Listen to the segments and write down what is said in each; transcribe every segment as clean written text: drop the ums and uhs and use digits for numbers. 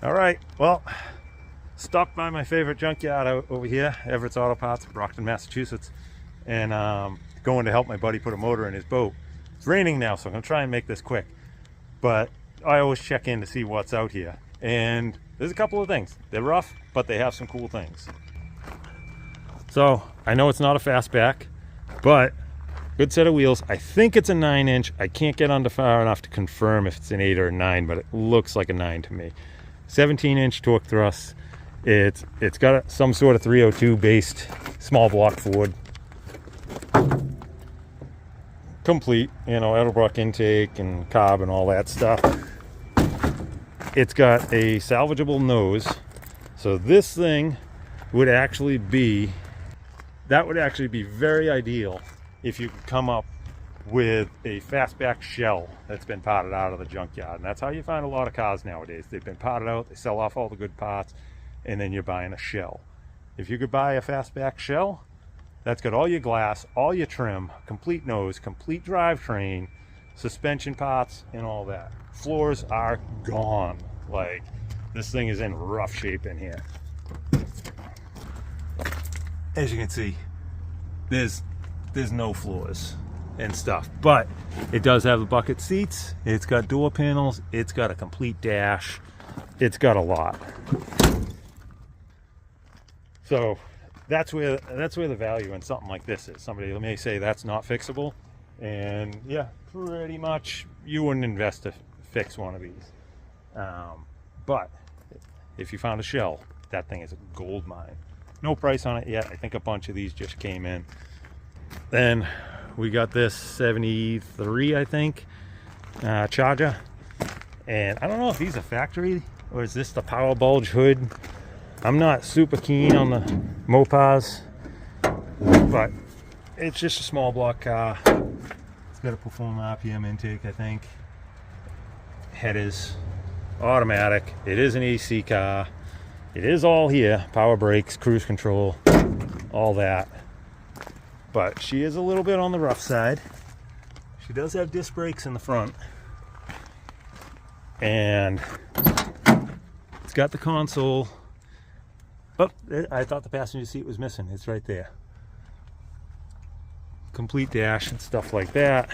All right, well, stopped by my favorite junkyard out over here, Everett's Auto Parts, Brockton, Massachusetts, and going to help my buddy put a motor in his boat. It's raining now, so I'm gonna try and make this quick, but I always check in to see what's out here, and there's a couple of things. They're rough, but they have some cool things. So I know it's not a fastback, but good set of wheels. I think it's a 9-inch. I can't get under far enough to confirm if it's an 8 or a 9, but it looks like a 9 to me. 17-inch torque thrust. It's got some sort of 302 based small block Ford. Complete, you know, Edelbrock intake and cob and all that stuff. It's got a salvageable nose. So this thing would actually be, that would actually be very ideal if you could come up with a fastback shell that's been potted out of the junkyard. And that's how you find a lot of cars nowadays. They've been potted out, they sell off all the good parts, and then you're buying a shell. If you could buy a fastback shell that's got all your glass, all your trim, complete nose, complete drivetrain, suspension parts, and all that. Floors are gone. Like, this thing is in rough shape in here. As you can see, there's no floors and stuff, but it does have the bucket seats, it's got door panels, it's got a complete dash, it's got a lot. So that's where the value in something like this is. Somebody may say that's not fixable, and yeah, pretty much you wouldn't invest to fix one of these. But if you found a shell, that thing is a gold mine. No price on it yet. I think a bunch of these just came in. Then we got this 73, I think, Charger, and I don't know if these are factory or is this the power bulge hood. I'm not super keen on the Mopars, but it's just a small block car. It's got a Performa RPM intake, I think. Headers, automatic. It is an AC car. It is all here, power brakes, cruise control, all that. But she is a little bit on the rough side. She does have disc brakes in the front. And it's got the console. But I thought the passenger seat was missing. It's right there. Complete dash and stuff like that.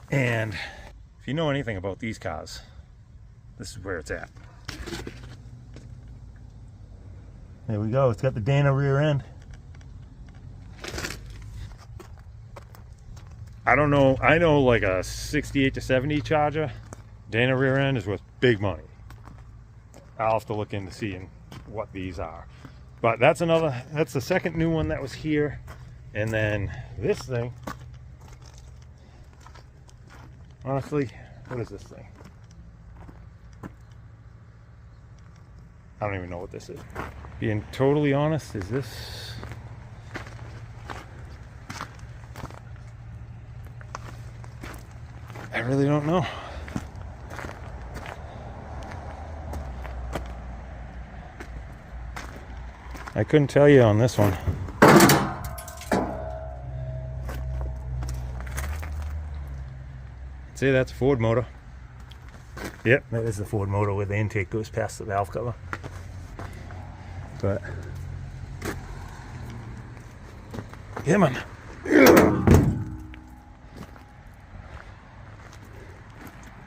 And if you know anything about these cars, this is where it's at. There we go. It's got the Dana rear end. I don't know. I know like a 68 to 70 Charger, Dana rear end is worth big money. I'll have to look into seeing what these are. But that's the second new one that was here. And then this thing, honestly, what is this thing? I don't even know what this is. Being totally honest, is this? I really don't know. I couldn't tell you on this one. I'd say that's a Ford motor. Yep, that is the Ford motor where the intake goes past the valve cover. But yeah, man.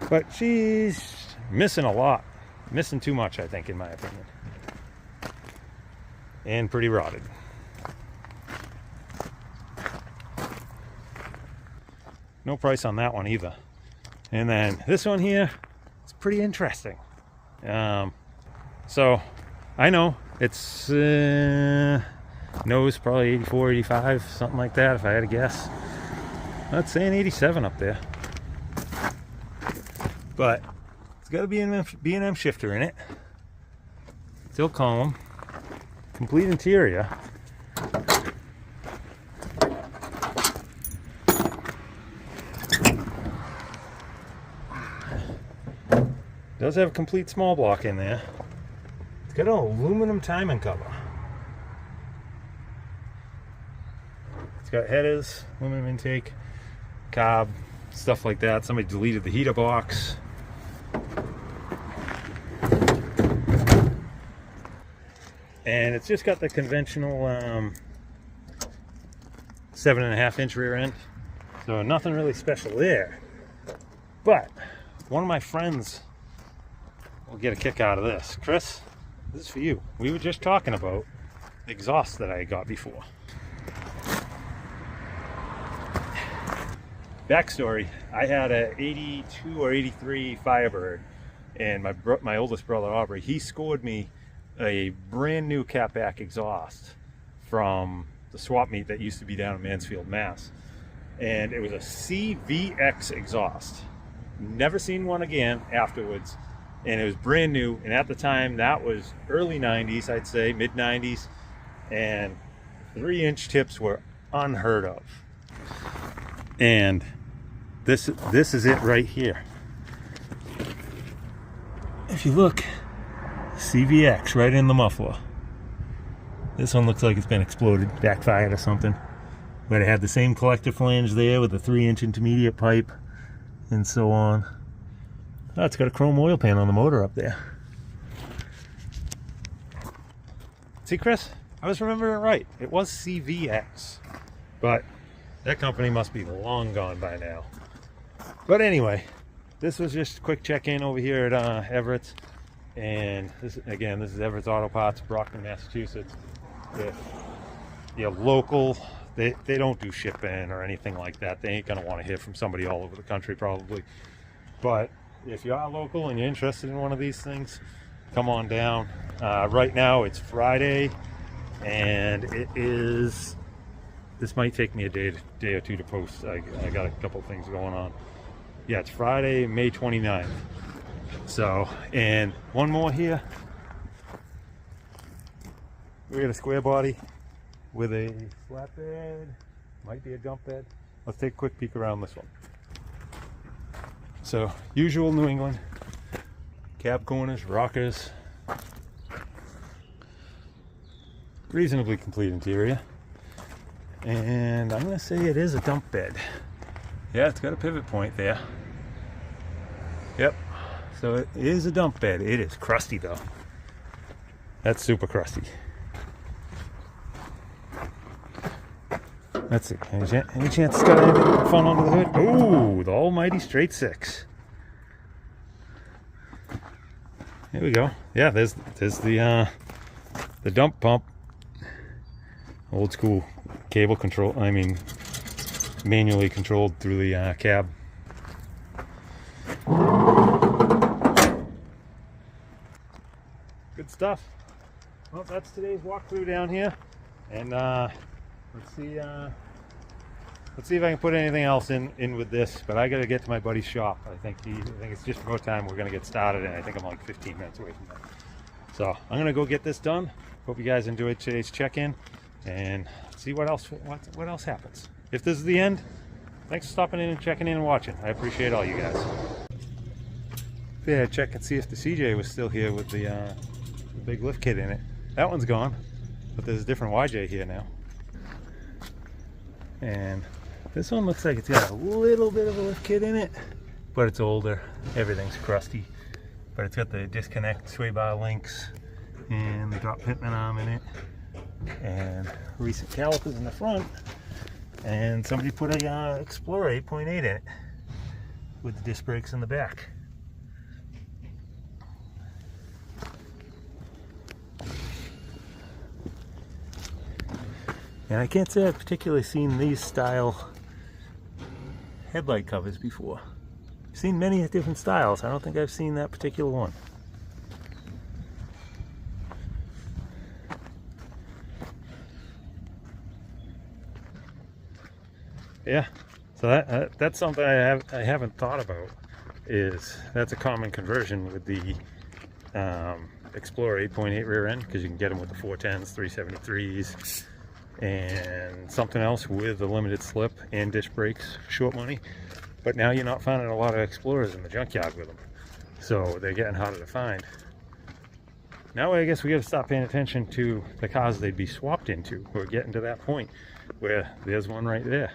But she's missing a lot. Missing too much, I think, in my opinion. And pretty rotted. No price on that one either. And then this one here, it's pretty interesting. So I know it's nose probably 84, 85, something like that if I had to guess. I'd say an 87 up there. But it's got a B&M shifter in it. Still column. Complete interior. Does have a complete small block in there. It's got an aluminum timing cover. It's got headers, aluminum intake, cob, stuff like that. Somebody deleted the heater box. And it's just got the conventional 7.5-inch rear end, so nothing really special there. But one of my friends will get a kick out of this. Chris, this is for you. We were just talking about the exhaust that I got before. Backstory, I had a 82 or 83 Firebird, and my oldest brother Aubrey, he scored me a brand new catback exhaust from the swap meet that used to be down in Mansfield, Mass. And it was a CVX exhaust. Never seen one again afterwards, and it was brand new. And at the time, that was early 90s, I'd say, mid 90s, and 3-inch tips were unheard of. And this is it right here. If you look, CVX right in the muffler. This one looks like it's been exploded, backfired or something. But it had the same collector flange there with the 3-inch intermediate pipe and so on. Oh, it's got a chrome oil pan on the motor up there. See, Chris, I was remembering right. It was CVX, but that company must be long gone by now. But anyway, this was just a quick check-in over here at Everett's. And this is Everett's Auto Parts, Brockton, Massachusetts. If you're local, they don't do shipping or anything like that. They ain't gonna want to hear from somebody all over the country probably. But if you are local and you're interested in one of these things, come on down. Right now it's Friday, and it is, this might take me a day or two to post. I got a couple things going on. Yeah, it's Friday, May 29th. So, and one more here. We got a square body with a flat bed, might be a dump bed. Let's take a quick peek around this one. So, usual New England, cab corners, rockers, reasonably complete interior, and I'm going to say it is a dump bed. Yeah, it's got a pivot point there. Yep, so it is a dump bed. It is crusty though. That's super crusty. Let's see, any chance it's got anything fun under the hood? Oh, the almighty straight six. Here we go. Yeah, there's the dump pump. Old school cable control, I mean manually controlled through the cab. Good stuff. Well, that's today's walkthrough down here, and let's see if I can put anything else in with this. But I got to get to my buddy's shop. I think it's just about time we're gonna get started, and I think I'm like 15 minutes away from that. So I'm gonna go get this done. Hope you guys enjoyed today's check-in, and see what else happens. If this is the end, thanks for stopping in and checking in and watching. I appreciate all you guys. Yeah, check and see if the CJ was still here with the big lift kit in it. That one's gone, but there's a different YJ here now. And this one looks like it's got a little bit of a lift kit in it, but it's older. Everything's crusty, but it's got the disconnect sway bar links and the drop pitman arm in it, and recent calipers in the front, and somebody put a Explorer 8.8 in it with the disc brakes in the back. And I can't say I've particularly seen these style headlight covers before. I've seen many different styles. I don't think I've seen that particular one. Yeah, so that's something I haven't thought about. That's a common conversion with the Explorer 8.8 rear end, because you can get them with the 410s, 373s, and something else with a limited slip and disc brakes for short money. But now you're not finding a lot of Explorers in the junkyard with them, so they're getting harder to find. Now I guess we got to start paying attention to the cars they'd be swapped into. We're getting to that point where there's one right there.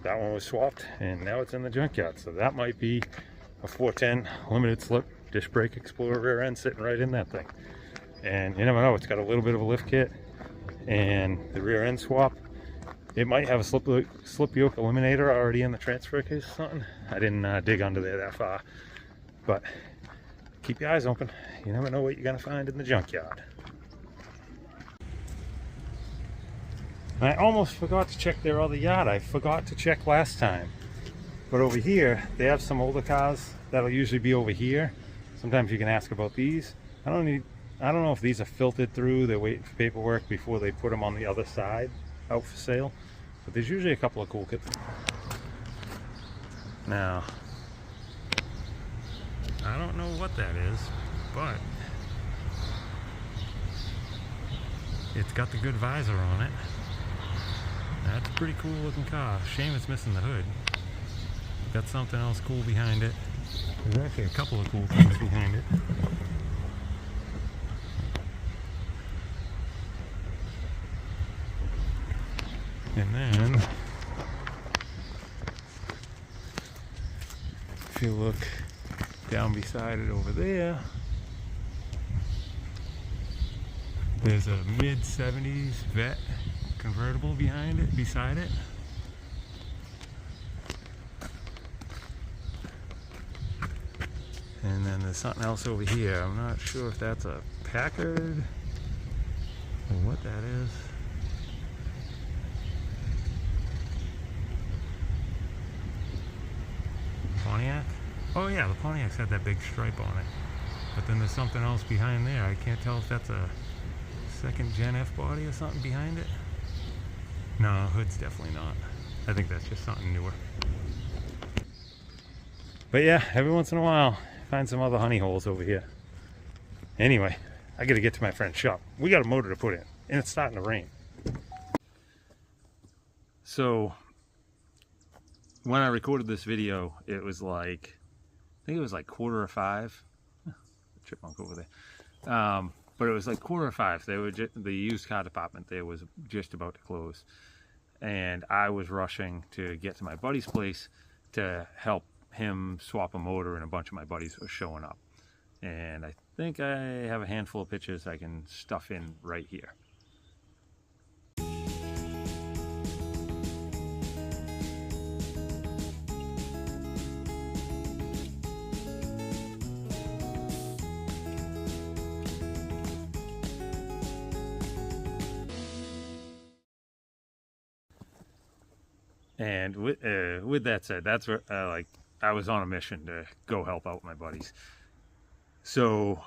That one was swapped and now it's in the junkyard, so that might be a 410 limited slip disc brake Explorer rear end sitting right in that thing. And you never know, it's got a little bit of a lift kit and the rear end swap. It might have a slip yoke eliminator already in the transfer case or something. I didn't dig under there that far, but keep your eyes open. You never know what you're gonna find in the junkyard. I almost forgot to check their other yard. I forgot to check last time. But over here, they have some older cars that'll usually be over here. Sometimes you can ask about these. I don't know if these are filtered through, they're waiting for paperwork before they put them on the other side out for sale. But there's usually a couple of cool kits. Now, I don't know what that is, but it's got the good visor on it. That's a pretty cool looking car. Shame it's missing the hood. Got something else cool behind it. There's actually a couple of cool things behind it. And then, if you look down beside it over there, there's a mid-70s Vet convertible beside it. And then there's something else over here. I'm not sure if that's a Packard or what that is. Pontiac? Oh yeah, the Pontiac's had that big stripe on it. But then there's something else behind there. I can't tell if that's a second Gen F body or something behind it. No, hood's definitely not. I think that's just something newer. But yeah, every once in a while, find some other honey holes over here. Anyway, I gotta get to my friend's shop. We got a motor to put in, and it's starting to rain. So, when I recorded this video, it was like, I think it was like 4:45. Chipmunk over there. But it was like 4:45. They were the used car department there was just about to close, and I was rushing to get to my buddy's place to help him swap a motor, and a bunch of my buddies were showing up. And I think I have a handful of pictures I can stuff in right here. And with that said, that's where I was on a mission to go help out my buddies. So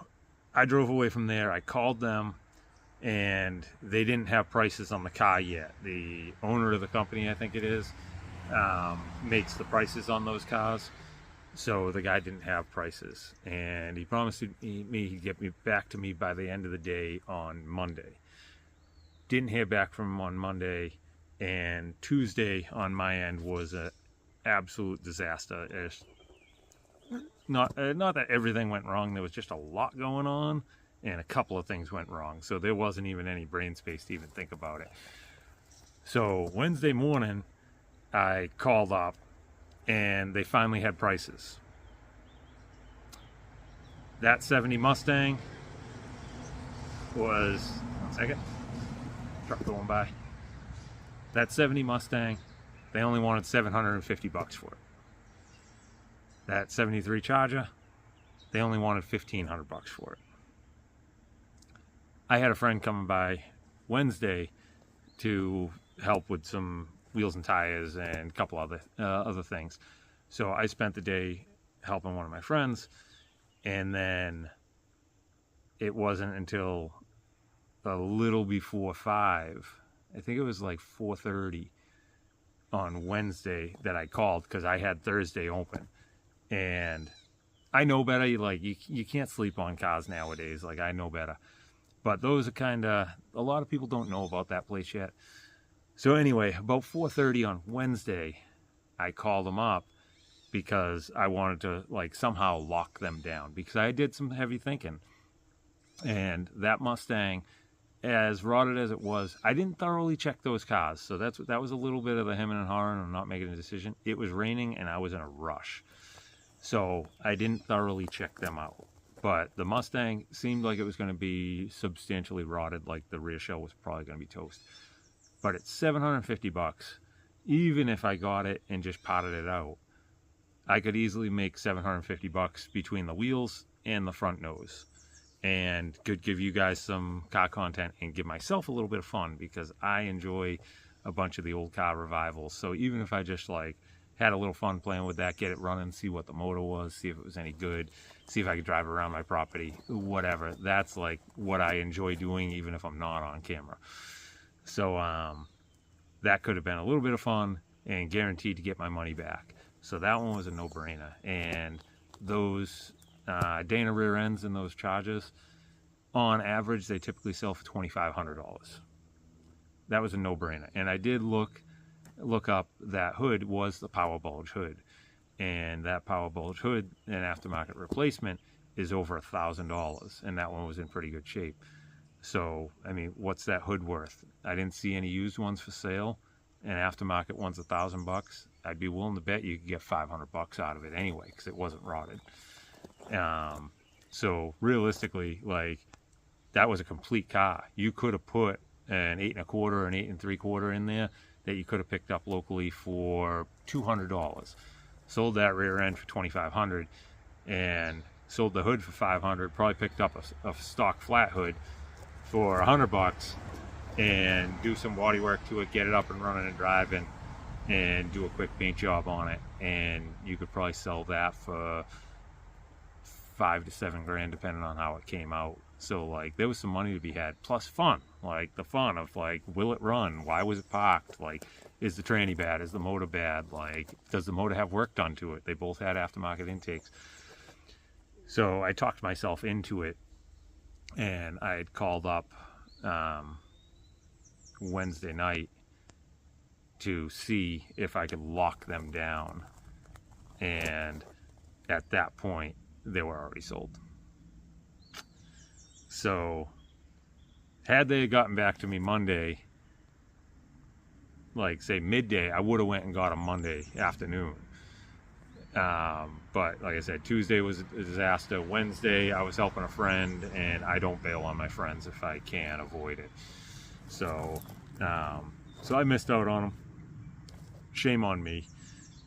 I drove away from there. I called them, and they didn't have prices on the car yet. The owner of the company, I think it is, makes the prices on those cars. So the guy didn't have prices, and he promised me he'd get me back to me by the end of the day on Monday. Didn't hear back from him on Monday. And Tuesday on my end was an absolute disaster. Not that everything went wrong. There was just a lot going on, and a couple of things went wrong. So there wasn't even any brain space to even think about it. So Wednesday morning, I called up, and they finally had prices. That 70 Mustang was, one second, truck going by. That 70 Mustang, they only wanted $750 for it. That 73 Charger, they only wanted $1,500 for it. I had a friend coming by Wednesday to help with some wheels and tires and a couple other things. So I spent the day helping one of my friends, and then it wasn't until a little before 5. I think it was like 4:30 on Wednesday that I called, because I had Thursday open. And I know better. You can't sleep on cars nowadays. Like, I know better. But those are kind of, a lot of people don't know about that place yet. So anyway, about 4:30 on Wednesday, I called them up because I wanted to somehow lock them down, because I did some heavy thinking. And that Mustang, as rotted as it was, I didn't thoroughly check those cars. So that was a little bit of the hemming and hawing and not making a decision. It was raining and I was in a rush. So I didn't thoroughly check them out. But the Mustang seemed like it was going to be substantially rotted, like the rear shell was probably going to be toast. But it's $750. Even if I got it and just potted it out, I could easily make $750 between the wheels and the front nose, and could give you guys some car content and give myself a little bit of fun, because I enjoy a bunch of the old car revivals. So even if I just like had a little fun playing with that, get it running, see what the motor was, see if it was any good, see if I could drive around my property, whatever. That's like what I enjoy doing, even if I'm not on camera. So that could have been a little bit of fun and guaranteed to get my money back. So that one was a no-brainer. And those Dana rear ends and those Chargers, on average, they typically sell for $2,500. That was a no-brainer. And I did look up, that hood was the power bulge hood, and that power bulge hood, an aftermarket replacement, is over $1,000, and that one was in pretty good shape. So I mean, what's that hood worth? I didn't see any used ones for sale, and aftermarket one's $1,000. I'd be willing to bet you could get $500 out of it anyway, because it wasn't rotted. So realistically, like, that was a complete car. You could have put an 8 1/4, an 8 3/4 in there that you could have picked up locally for $200. Sold that rear end for $2,500, and sold the hood for $500. Probably picked up a stock flat hood for $100, and do some body work to it, get it up and running and driving, and do a quick paint job on it, and you could probably sell that for $5 to $7 grand, depending on how it came out. So like, there was some money to be had, plus fun, like the fun of like, will it run? Why was it parked? Like, is the tranny bad? Is the motor bad? Like, does the motor have work done to it? They both had aftermarket intakes. So I talked myself into it, and I had called up Wednesday night to see if I could lock them down, and at that point they were already sold. So had they gotten back to me Monday, like say midday, I would have went and got them Monday afternoon. But like I said, Tuesday was a disaster. Wednesday I was helping a friend, and I don't bail on my friends if I can avoid it. So so I missed out on them. Shame on me.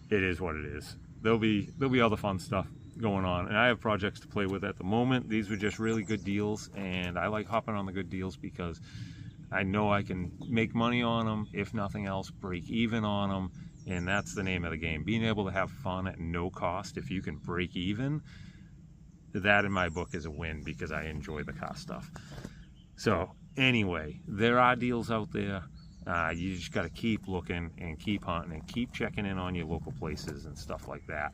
It is what it is. There'll be other fun stuff going on, and I have projects to play with at the moment. These were just really good deals, and I like hopping on the good deals because I know I can make money on them, if nothing else, break even on them, and that's the name of the game. Being able to have fun at no cost, if you can break even, that in my book is a win, because I enjoy the car stuff. So anyway, there are deals out there. You just got to keep looking and keep hunting and keep checking in on your local places and stuff like that.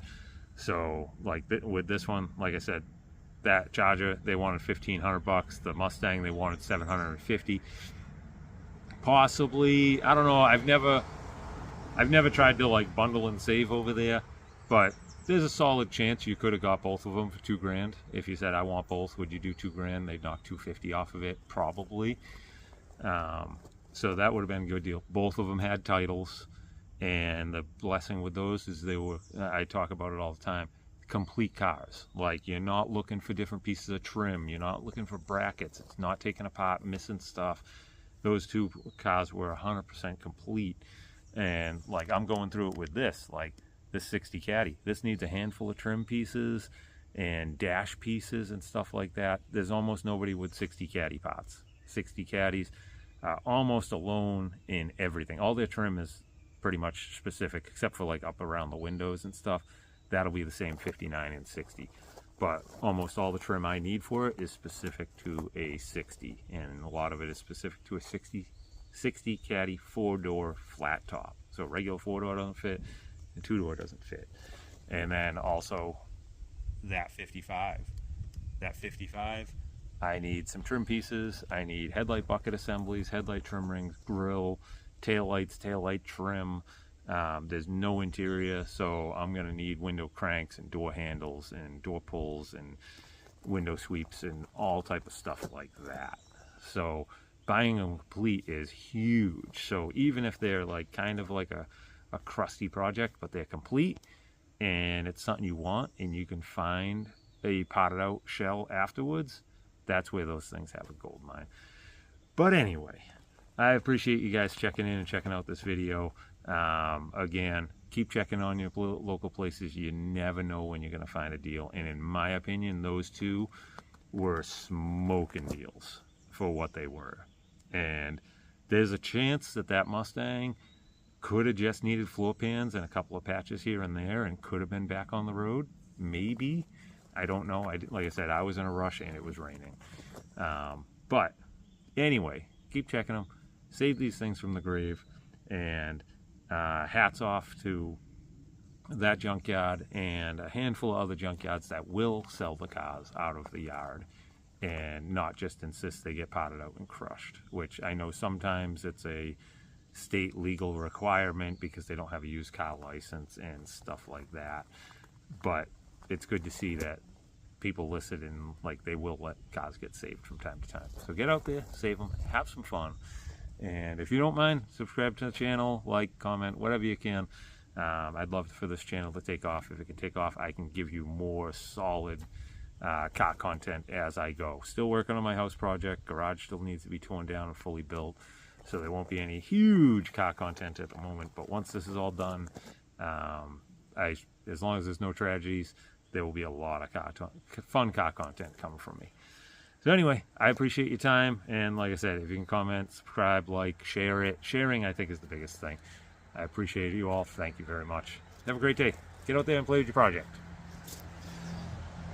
So like with this one, like I said, that Charger, they wanted $1,500. The Mustang, they wanted $750. Possibly, I don't know. I've never tried to like bundle and save over there, but there's a solid chance you could have got both of them for $2 grand. If you said I want both, would you do $2 grand? They'd knock $250 off of it, probably. So that would have been a good deal. Both of them had titles. And the blessing with those is they were, I talk about it all the time, complete cars. Like, you're not looking for different pieces of trim. You're not looking for brackets. It's not taken apart, missing stuff. Those two cars were 100% complete. And like, I'm going through it with this, like this 60 Caddy. This needs a handful of trim pieces and dash pieces and stuff like that. There's almost nobody with 60 Caddy parts. 60 Caddies are almost alone in everything. All their trim is pretty much specific, except for like up around the windows and stuff. That'll be the same 59 and 60, but almost all the trim I need for it is specific to a 60, and a lot of it is specific to a 60 Caddy 4-door flat top. So regular 4-door doesn't fit, and 2-door doesn't fit. And then also that 55, I need some trim pieces. I need headlight bucket assemblies, headlight trim rings, grill, taillights, taillight trim. There's no interior, so I'm going to need window cranks and door handles and door pulls and window sweeps and all type of stuff like that. So buying them complete is huge. So even if they're like kind of like a crusty project, but they're complete and it's something you want and you can find a potted out shell afterwards, that's where those things have a gold mine. But anyway, I appreciate you guys checking in and checking out this video. Again, keep checking on your local places. You never know when you're going to find a deal. And in my opinion, those two were smoking deals for what they were. And there's a chance that that Mustang could have just needed floor pans and a couple of patches here and there and could have been back on the road. Maybe. I don't know. Like I said, I was in a rush and it was raining. But anyway, keep checking them. Save these things from the grave. And hats off to that junkyard and a handful of other junkyards that will sell the cars out of the yard and not just insist they get potted out and crushed, which I know sometimes it's a state legal requirement because they don't have a used car license and stuff like that. But it's good to see that people listen and like they will let cars get saved from time to time. So get out there, save them, have some fun. And if you don't mind, subscribe to the channel, like, comment, whatever you can. I'd love for this channel to take off. If it can take off, I can give you more solid car content as I go. Still working on my house project. Garage still needs to be torn down and fully built, so there won't be any huge car content at the moment. But once this is all done, as long as there's no tragedies, there will be a lot of fun car content coming from me. So anyway, I appreciate your time, and like I said, if you can comment, subscribe, like, share it. Sharing, I think, is the biggest thing. I appreciate you all. Thank you very much. Have a great day. Get out there and play with your project.